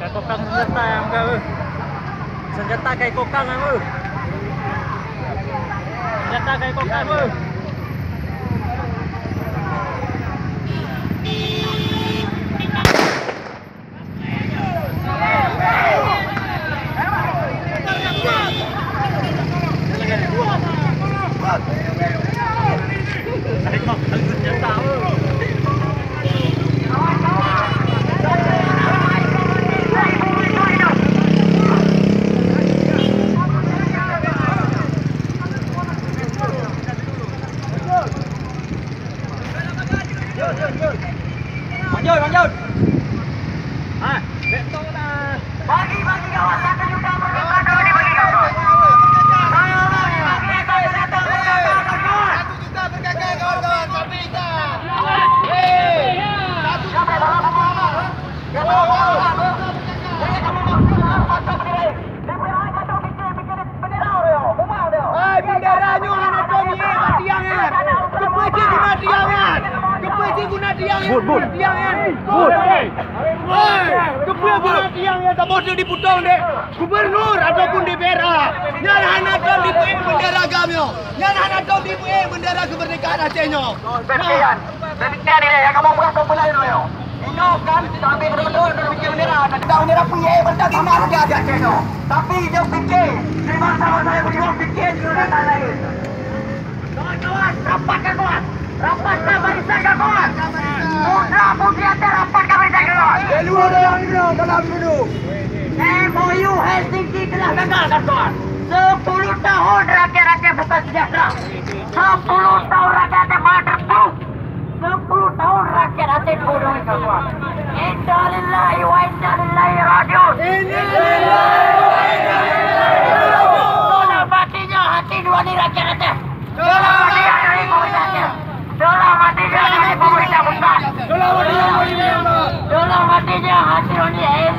Kayak kokang senjata yang enggak senjata kayak kokang kamu. Senjata kayak kokang kamu. Lanjut. Betul dah. Bagi kawan satu juta berdekat di bagi kawan. Diputong deh gubernur ataupun DPR nyaran atau dipuing bendera gamyo nyaran atau dipuing bendera kemerdekaan Acehnya demikian ini yang kamu bukan populer yo ini kan sampai betul-betul bikin bendera dan kita bendera punya benda sama saja di Acehnya tapi dia fikir terima sama saya berjuang fikir di negara lain kawan-kawan rapatkan kawan rapatkan barisan kawan mudah mungkin rapatkan barisan kawan luar dalam dulu MOU Helsinki telah gagal kawan 10 tahun rakyat-rakyat bukan sejahtera 10 tahun rakyat terpuruk 10 tahun rakyat Aceh bodoh kawan Inna lillahi wa inna ilaihi raji'un tolong matinya hati nurani rakyat Aceh tolong matinya dari pemerintahnya tolong matinya dari pemerintah pusat tolong matinya hati nurani